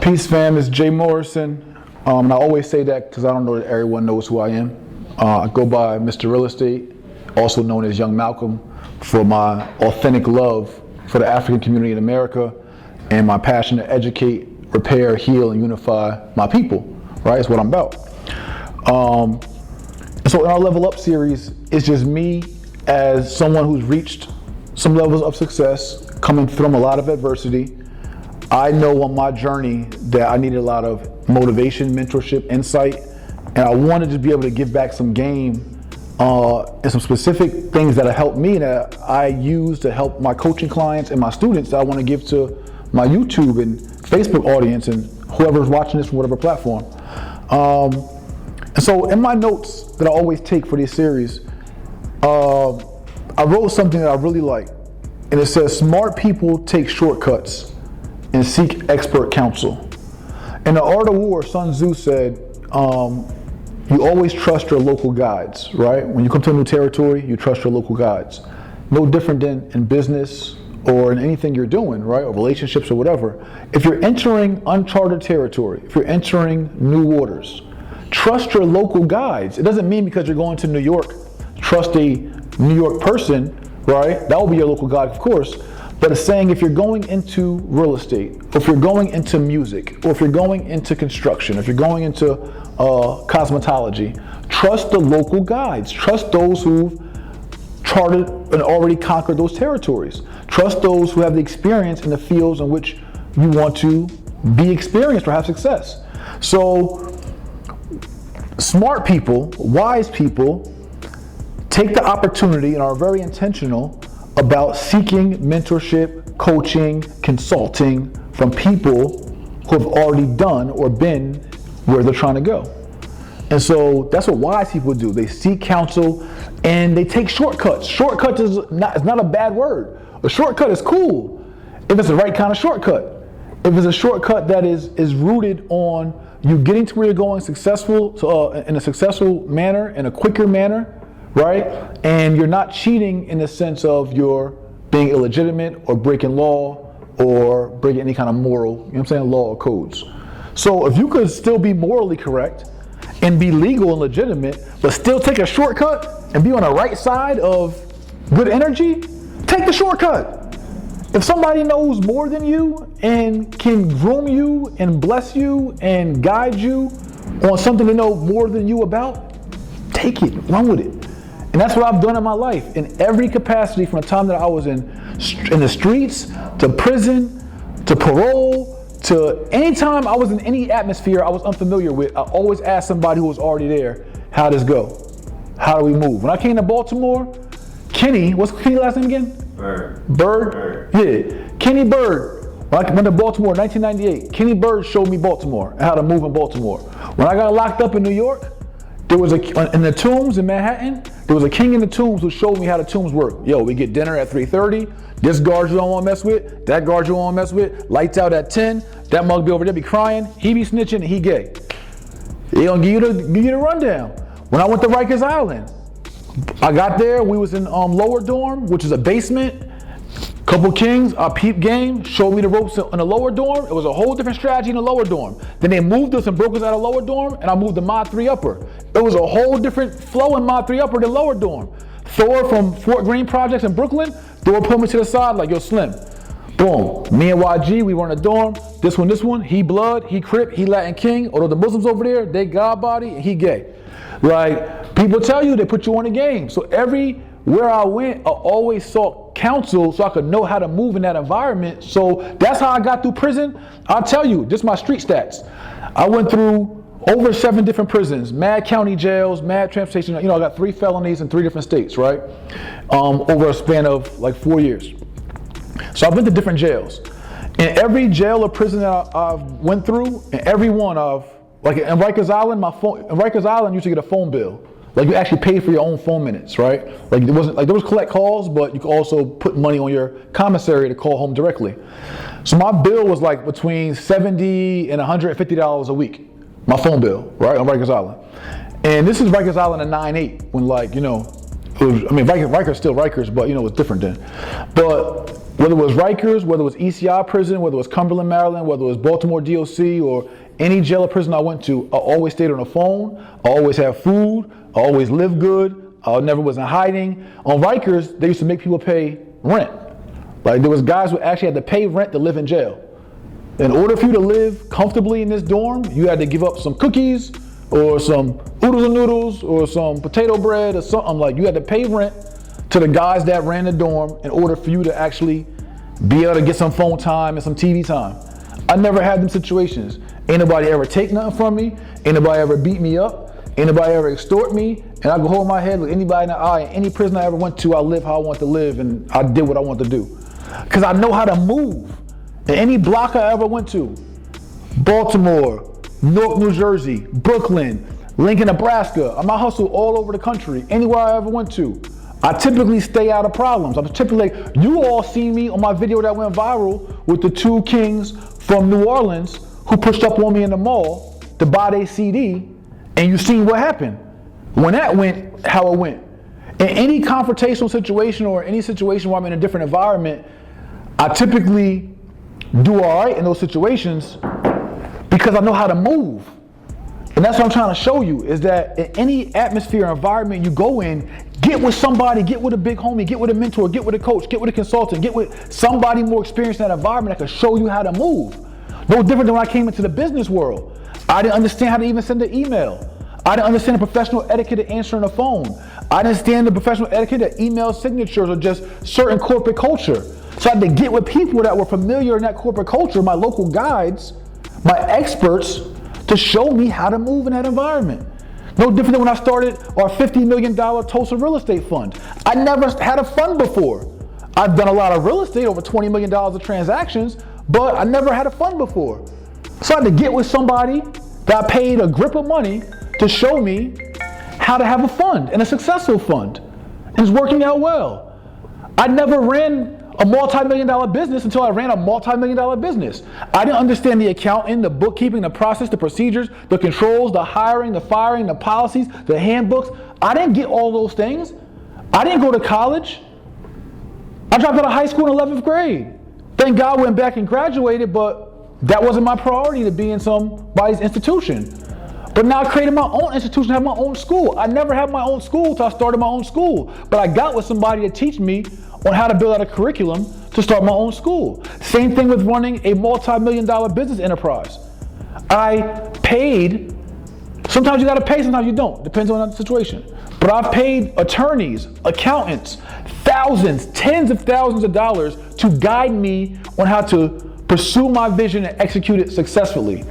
Peace fam, it's Jay Morrison. And I always say that because I don't know that everyone knows who I am. I go by Mr.Real, also known as Young Malcolm, for my authentic love for the African community in America and my passion to educate, repair, heal, and unify my people, right? That's what I'm about. So in our Level Up series, it's just me as someone who's reached some levels of success, coming from a lot of adversity. I know on my journey that I needed a lot of motivation, mentorship, insight, and I wanted to be able to give back some game and some specific things that have helped me that I use to help my coaching clients and my students that I want to give to my YouTube and Facebook audience and whoever's watching this from whatever platform. And so in my notes that I always take for these series, I wrote something that I really like, and it says, smart people take shortcuts and seek expert counsel. In the Art of War, Sun Tzu said, you always trust your local guides, right? When you come to a new territory, you trust your local guides. No different than in business or in anything you're doing, right? Or relationships or whatever. If you're entering uncharted territory, if you're entering new waters, trust your local guides. It doesn't mean because you're going to New York, trust a New York person, right? That will be your local guide, of course. But it's saying if you're going into real estate, or if you're going into music, or if you're going into construction, if you're going into cosmetology, trust the local guides. Trust those who've charted and already conquered those territories. Trust those who have the experience in the fields in which you want to be experienced or have success. So smart people, wise people, take the opportunity and are very intentional about seeking mentorship, coaching, consulting from people who have already done or been where they're trying to go. And so that's what wise people do. They seek counsel and they take shortcuts. Shortcuts is not a bad word. A shortcut is cool if it's the right kind of shortcut. If it's a shortcut that is rooted on you getting to where you're going in a successful manner, in a quicker manner, right? And you're not cheating in the sense of you're being illegitimate or breaking law or breaking any kind of moral, you know what I'm saying, law or codes. So if you could still be morally correct and be legal and legitimate, but still take a shortcut and be on the right side of good energy, take the shortcut. If somebody knows more than you and can groom you and bless you and guide you on something they know more than you about, take it, run with it. And that's what I've done in my life, in every capacity, from the time that I was in the streets, to prison, to parole, to any time I was in any atmosphere I was unfamiliar with. I always asked somebody who was already there, how does this go? How do we move? When I came to Baltimore, Kenny, what's Kenny's last name again? Bird? Yeah, Kenny Bird. When I went to Baltimore in 1998, Kenny Bird showed me Baltimore and how to move in Baltimore. When I got locked up in New York, there was in the Tombs in Manhattan, there was a king in the Tombs who showed me how the Tombs work. Yo, we get dinner at 3:30. This guard you don't want to mess with. That guard you don't want to mess with. Lights out at 10. That mug be over there be crying. He be snitching and he gay. He gonna give you the rundown. When I went to Rikers Island, I got there. We was in lower dorm, which is a basement. Couple kings, our peep game, showed me the ropes in the lower dorm. It was a whole different strategy in the lower dorm. Then they moved us and broke us out of lower dorm, and I moved to Mod 3 Upper. It was a whole different flow in Mod 3 Upper than lower dorm. Thor from Fort Greene Projects in Brooklyn, Thor put me to the side like, yo, Slim. Boom. Me and YG, we were in a dorm. This one, he blood, he Crip, he Latin King. Although the Muslims over there, they God body, and he gay. Like, people tell you, they put you on the game. So everywhere I went, I always sought counsel so I could know how to move in that environment. So that's how I got through prison. I'll tell you, just my street stats. I went through over 7 different prisons, mad county jails, mad transportation. You know, I got 3 felonies in 3 different states, right? Over a span of like 4 years. So I've been to different jails. In every jail or prison that I've went through, in every one of, like in Rikers Island, in Rikers Island, you used to get a phone bill. Like you actually paid for your own phone minutes, right? Like there was collect calls, but you could also put money on your commissary to call home directly. So my bill was like between $70 and $150 a week. My phone bill, right, on Rikers Island. And this is Rikers Island in 9/8, when like, you know, it was, I mean, Rikers still Rikers, but you know, it was different then. But Whether it was Rikers, whether it was ECI prison, whether it was Cumberland, Maryland, whether it was Baltimore DOC, or any jail or prison I went to, I always stayed on the phone, I always had food, I always lived good, I never was in hiding. On Rikers, they used to make people pay rent. Like there was guys who actually had to pay rent to live in jail. In order for you to live comfortably in this dorm, you had to give up some cookies or some oodles and noodles or some potato bread or something. Like you had to pay rent to the guys that ran the dorm in order for you to actually be able to get some phone time and some TV time. I never had them situations. Ain't nobody ever take nothing from me. Ain't nobody ever beat me up. Ain't nobody ever extort me. And I can hold my head, look anybody in the eye. Any prison I ever went to, I lived how I want to live and I did what I want to do. Because I know how to move. In any block I ever went to, Baltimore, Newark, New Jersey, Brooklyn, Lincoln, Nebraska, I hustle all over the country, anywhere I ever went to. I typically stay out of problems. I'm typically like, you all see me on my video that went viral with the two kings from New Orleans who pushed up on me in the mall to buy their CD, and you seen what happened. When that went, how it went. In any confrontational situation or any situation where I'm in a different environment, I typically do all right in those situations because I know how to move. And that's what I'm trying to show you, is that in any atmosphere or environment you go in, get with somebody, get with a big homie, get with a mentor, get with a coach, get with a consultant, get with somebody more experienced in that environment that can show you how to move. No different than when I came into the business world. I didn't understand how to even send an email. I didn't understand the professional etiquette of answering a phone. I didn't understand the professional etiquette of email signatures or just certain corporate culture. So I had to get with people that were familiar in that corporate culture, my local guides, my experts, to show me how to move in that environment. No different than when I started our $50 million Tulsa real estate fund. I never had a fund before. I've done a lot of real estate, over $20 million of transactions, but I never had a fund before. So I had to get with somebody that I paid a grip of money to show me how to have a fund, and a successful fund. And it's working out well. I never ran a multi-million-dollar business until I ran a multi-million-dollar business. I didn't understand the accounting, the bookkeeping, the process, the procedures, the controls, the hiring, the firing, the policies, the handbooks. I didn't get all those things. I didn't go to college. I dropped out of high school in 11th grade. Thank God I went back and graduated, but that wasn't my priority to be in somebody's institution. But now I created my own institution, have my own school. I never had my own school until I started my own school. But I got with somebody to teach me on how to build out a curriculum to start my own school. Same thing with running a multi-million-dollar business enterprise. I paid, sometimes you gotta pay, sometimes you don't, depends on the situation. But I've paid attorneys, accountants, thousands, tens of thousands of dollars to guide me on how to pursue my vision and execute it successfully.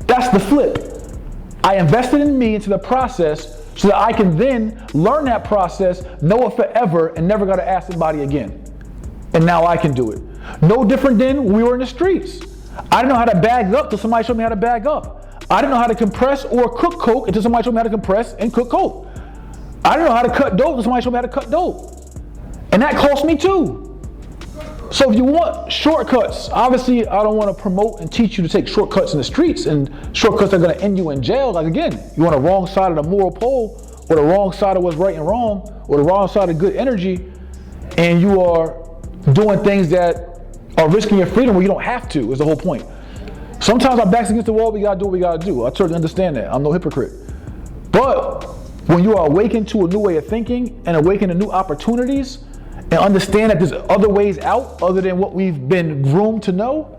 That's the flip. I invested in me into the process so that I can then learn that process, know it forever, and never gotta ask somebody again. And now I can do it. No different than when we were in the streets. I didn't know how to bag up until somebody showed me how to bag up. I didn't know how to compress or cook coke until somebody showed me how to compress and cook coke. I didn't know how to cut dope until somebody showed me how to cut dope. And that cost me too. So if you want shortcuts, obviously I don't want to promote and teach you to take shortcuts in the streets and shortcuts that are going to end you in jail. Like again, you on the wrong side of the moral pole, or the wrong side of what's right and wrong, or the wrong side of good energy, and you are doing things that are risking your freedom where you don't have to, is the whole point. Sometimes our back's against the wall, we got to do what we got to do. I totally understand that. I'm no hypocrite. But when you are awakened to a new way of thinking and awakened to new opportunities, and understand that there's other ways out other than what we've been groomed to know,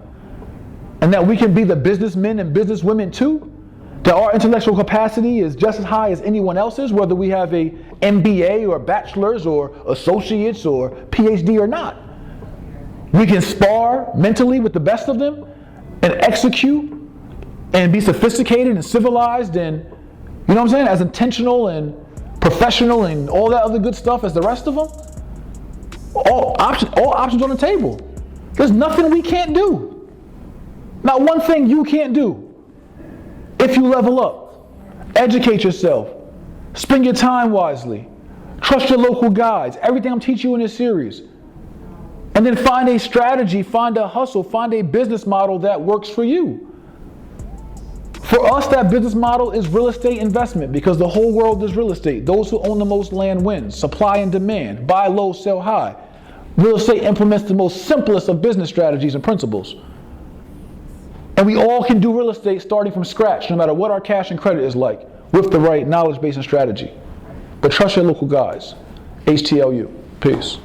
and that we can be the businessmen and businesswomen too, that our intellectual capacity is just as high as anyone else's, whether we have a MBA or bachelor's or associates or PhD or not. We can spar mentally with the best of them and execute and be sophisticated and civilized and, you know what I'm saying, as intentional and professional and all that other good stuff as the rest of them. All options on the table. There's nothing we can't do. Not one thing you can't do. If you level up, educate yourself, spend your time wisely, trust your local guides, everything I'm teaching you in this series. And then find a strategy, find a hustle, find a business model that works for you. For us, that business model is real estate investment, because the whole world is real estate. Those who own the most land wins. Supply and demand. Buy low, sell high. Real estate implements the most simplest of business strategies and principles. And we all can do real estate starting from scratch, no matter what our cash and credit is like, with the right knowledge base and strategy. But trust your local guys. HTLU. Peace.